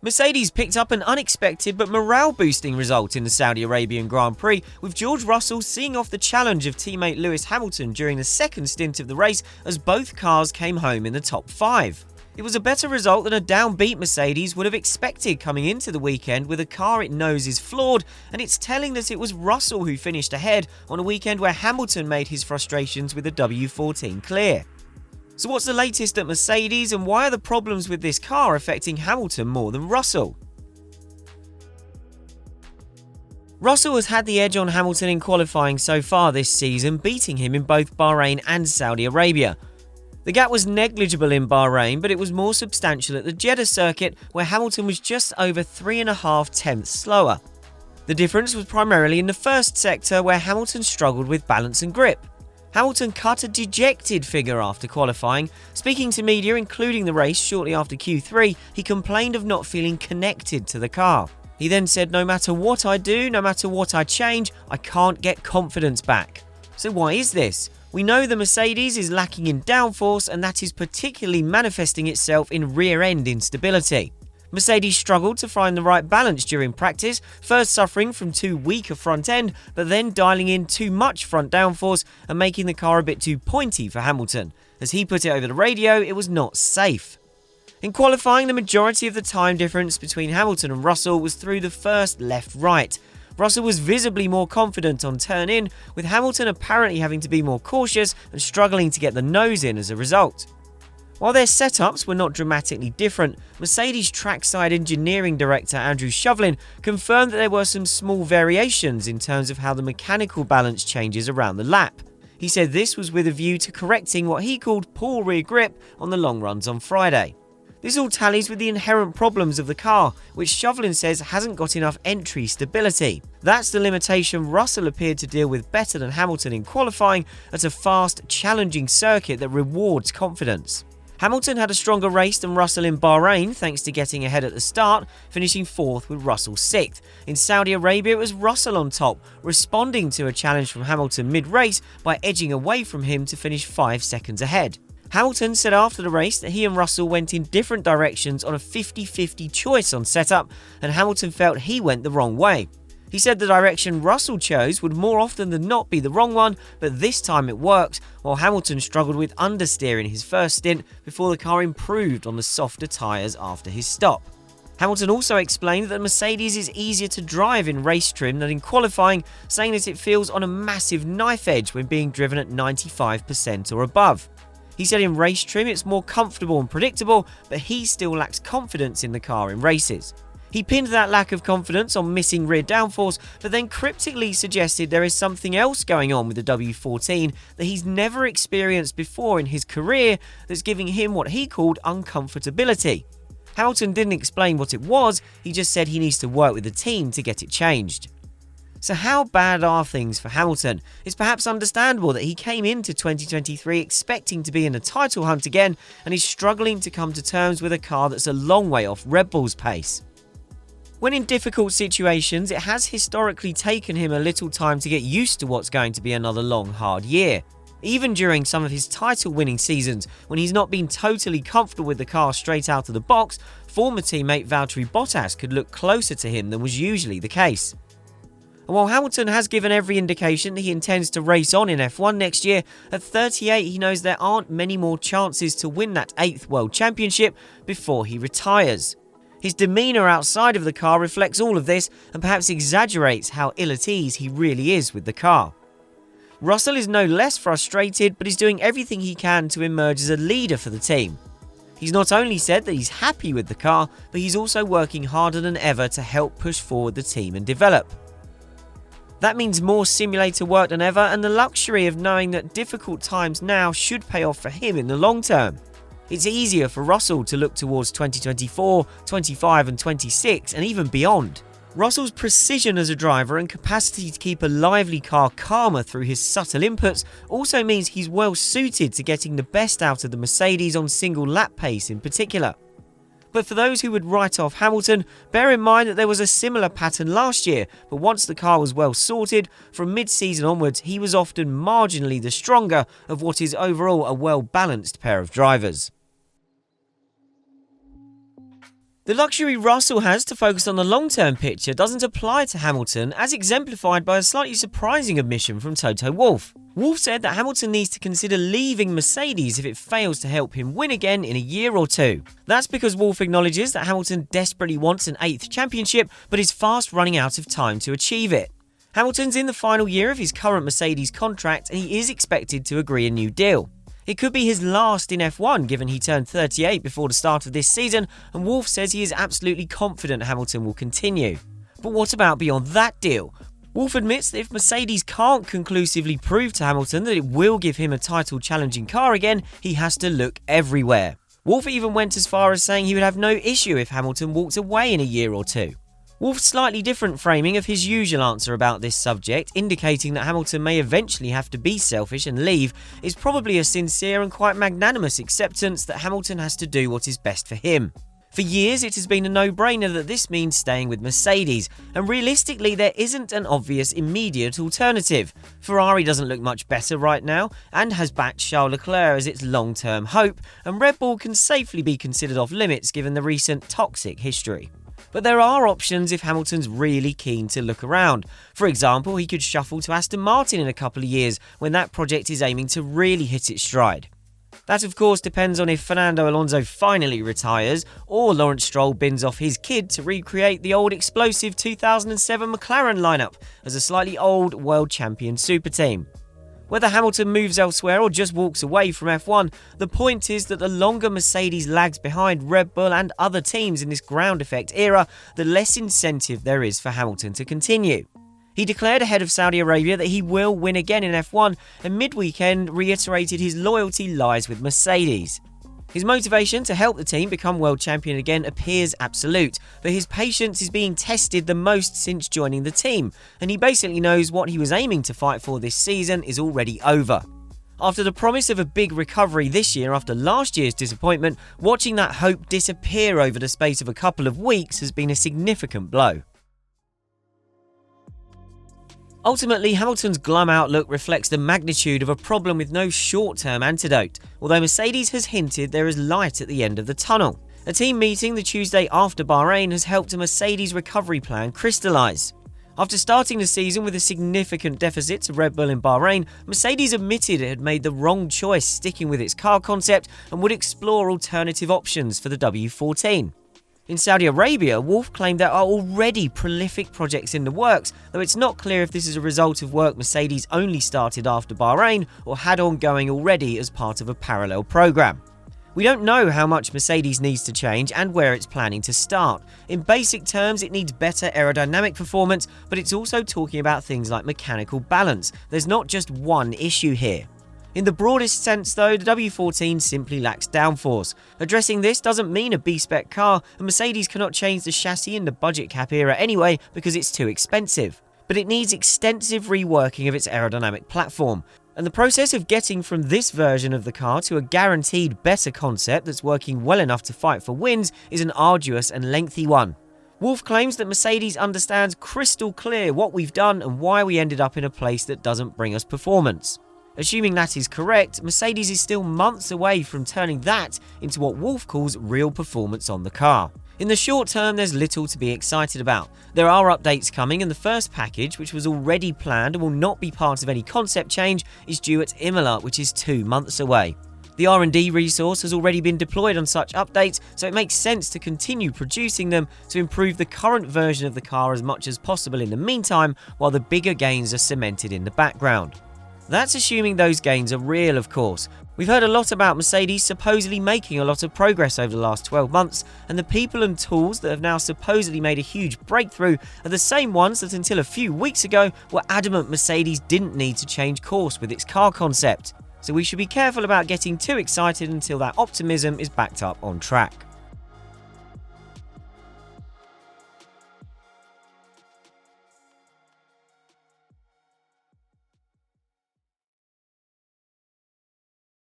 Mercedes picked up an unexpected but morale-boosting result in the Saudi Arabian Grand Prix, with George Russell seeing off the challenge of teammate Lewis Hamilton during the second stint of the race as both cars came home in the top 5. It was a better result than a downbeat Mercedes would have expected coming into the weekend with a car it knows is flawed, and it's telling that it was Russell who finished ahead on a weekend where Hamilton made his frustrations with the W14 clear. So what's the latest at Mercedes, and why are the problems with this car affecting Hamilton more than Russell? Russell has had the edge on Hamilton in qualifying so far this season, beating him in both Bahrain and Saudi Arabia. The gap was negligible in Bahrain, but it was more substantial at the Jeddah circuit, where Hamilton was just over 3.5 tenths slower. The difference was primarily in the first sector, where Hamilton struggled with balance and grip. Hamilton cut a dejected figure after qualifying. Speaking to media, including the race shortly after Q3, he complained of not feeling connected to the car. He then said, "No matter what I do, no matter what I change, I can't get confidence back." So why is this? We know the Mercedes is lacking in downforce, and that is particularly manifesting itself in rear-end instability. Mercedes struggled to find the right balance during practice, first suffering from too weak a front end, but then dialing in too much front downforce and making the car a bit too pointy for Hamilton. As he put it over the radio, it was not safe. In qualifying, the majority of the time difference between Hamilton and Russell was through the first left-right. Russell was visibly more confident on turn-in, with Hamilton apparently having to be more cautious and struggling to get the nose in as a result. While their setups were not dramatically different, Mercedes trackside engineering director Andrew Shovlin confirmed that there were some small variations in terms of how the mechanical balance changes around the lap. He said this was with a view to correcting what he called poor rear grip on the long runs on Friday. This all tallies with the inherent problems of the car, which Shovlin says hasn't got enough entry stability. That's the limitation Russell appeared to deal with better than Hamilton in qualifying at a fast, challenging circuit that rewards confidence. Hamilton had a stronger race than Russell in Bahrain thanks to getting ahead at the start, finishing 4th with Russell 6th. In Saudi Arabia, it was Russell on top, responding to a challenge from Hamilton mid-race by edging away from him to finish 5 seconds ahead. Hamilton said after the race that he and Russell went in different directions on a 50-50 choice on setup, and Hamilton felt he went the wrong way. He said the direction Russell chose would more often than not be the wrong one, but this time it worked, while Hamilton struggled with understeer in his first stint before the car improved on the softer tyres after his stop. Hamilton also explained that Mercedes is easier to drive in race trim than in qualifying, saying that it feels on a massive knife edge when being driven at 95% or above. He said in race trim it's more comfortable and predictable, but he still lacks confidence in the car in races. He pinned that lack of confidence on missing rear downforce, but then cryptically suggested there is something else going on with the W14 that he's never experienced before in his career that's giving him what he called uncomfortability. Hamilton didn't explain what it was, he just said he needs to work with the team to get it changed. So how bad are things for Hamilton? It's perhaps understandable that he came into 2023 expecting to be in a title hunt again, and he's struggling to come to terms with a car that's a long way off Red Bull's pace. When in difficult situations, it has historically taken him a little time to get used to what's going to be another long, hard year. Even during some of his title-winning seasons, when he's not been totally comfortable with the car straight out of the box, former teammate Valtteri Bottas could look closer to him than was usually the case. And while Hamilton has given every indication that he intends to race on in F1 next year, at 38 he knows there aren't many more chances to win that 8th World Championship before he retires. His demeanour outside of the car reflects all of this and perhaps exaggerates how ill at ease he really is with the car. Russell is no less frustrated, but is doing everything he can to emerge as a leader for the team. He's not only said that he's happy with the car, but he's also working harder than ever to help push forward the team and develop. That means more simulator work than ever, and the luxury of knowing that difficult times now should pay off for him in the long term. It's easier for Russell to look towards 2024, 25 and 26 and even beyond. Russell's precision as a driver and capacity to keep a lively car calmer through his subtle inputs also means he's well suited to getting the best out of the Mercedes on single lap pace in particular. But for those who would write off Hamilton, bear in mind that there was a similar pattern last year, but once the car was well sorted, from mid-season onwards he was often marginally the stronger of what is overall a well-balanced pair of drivers. The luxury Russell has to focus on the long-term picture doesn't apply to Hamilton, as exemplified by a slightly surprising admission from Toto Wolff. Wolff said that Hamilton needs to consider leaving Mercedes if it fails to help him win again in a year or two. That's because Wolff acknowledges that Hamilton desperately wants an 8th championship, but is fast running out of time to achieve it. Hamilton's in the final year of his current Mercedes contract, and he is expected to agree a new deal. It could be his last in F1, given he turned 38 before the start of this season, and Wolff says he is absolutely confident Hamilton will continue. But what about beyond that deal? Wolff admits that if Mercedes can't conclusively prove to Hamilton that it will give him a title-challenging car again, he has to look everywhere. Wolff even went as far as saying he would have no issue if Hamilton walked away in a year or two. Wolff's slightly different framing of his usual answer about this subject, indicating that Hamilton may eventually have to be selfish and leave, is probably a sincere and quite magnanimous acceptance that Hamilton has to do what is best for him. For years, it has been a no-brainer that this means staying with Mercedes, and realistically there isn't an obvious immediate alternative. Ferrari doesn't look much better right now, and has backed Charles Leclerc as its long-term hope, and Red Bull can safely be considered off limits given the recent toxic history. But there are options if Hamilton's really keen to look around. For example, he could shuffle to Aston Martin in a couple of years when that project is aiming to really hit its stride. That of course depends on if Fernando Alonso finally retires or Lawrence Stroll bins off his kid to recreate the old explosive 2007 McLaren lineup as a slightly old world champion super team. Whether Hamilton moves elsewhere or just walks away from F1, the point is that the longer Mercedes lags behind Red Bull and other teams in this ground effect era, the less incentive there is for Hamilton to continue. He declared ahead of Saudi Arabia that he will win again in F1, and mid-weekend reiterated his loyalty lies with Mercedes. His motivation to help the team become world champion again appears absolute, but his patience is being tested the most since joining the team, and he basically knows what he was aiming to fight for this season is already over. After the promise of a big recovery this year after last year's disappointment, watching that hope disappear over the space of a couple of weeks has been a significant blow. Ultimately, Hamilton's glum outlook reflects the magnitude of a problem with no short-term antidote, although Mercedes has hinted there is light at the end of the tunnel. A team meeting the Tuesday after Bahrain has helped a Mercedes recovery plan crystallise. After starting the season with a significant deficit to Red Bull in Bahrain, Mercedes admitted it had made the wrong choice sticking with its car concept and would explore alternative options for the W14. In Saudi Arabia, Wolff claimed there are already prolific projects in the works, though it's not clear if this is a result of work Mercedes only started after Bahrain or had ongoing already as part of a parallel program. We don't know how much Mercedes needs to change and where it's planning to start. In basic terms, it needs better aerodynamic performance, but it's also talking about things like mechanical balance. There's not just one issue here. In the broadest sense though, the W14 simply lacks downforce. Addressing this doesn't mean a B-spec car, and Mercedes cannot change the chassis in the budget cap era anyway because it's too expensive. But it needs extensive reworking of its aerodynamic platform. And the process of getting from this version of the car to a guaranteed better concept that's working well enough to fight for wins is an arduous and lengthy one. Wolff claims that Mercedes understands crystal clear what we've done and why we ended up in a place that doesn't bring us performance. Assuming that is correct, Mercedes is still months away from turning that into what Wolff calls real performance on the car. In the short term, there's little to be excited about. There are updates coming, and the first package, which was already planned and will not be part of any concept change, is due at Imola, which is 2 months away. The R&D resource has already been deployed on such updates, so it makes sense to continue producing them to improve the current version of the car as much as possible in the meantime, while the bigger gains are cemented in the background. That's assuming those gains are real, of course. We've heard a lot about Mercedes supposedly making a lot of progress over the last 12 months, and the people and tools that have now supposedly made a huge breakthrough are the same ones that until a few weeks ago were adamant Mercedes didn't need to change course with its car concept. So we should be careful about getting too excited until that optimism is backed up on track.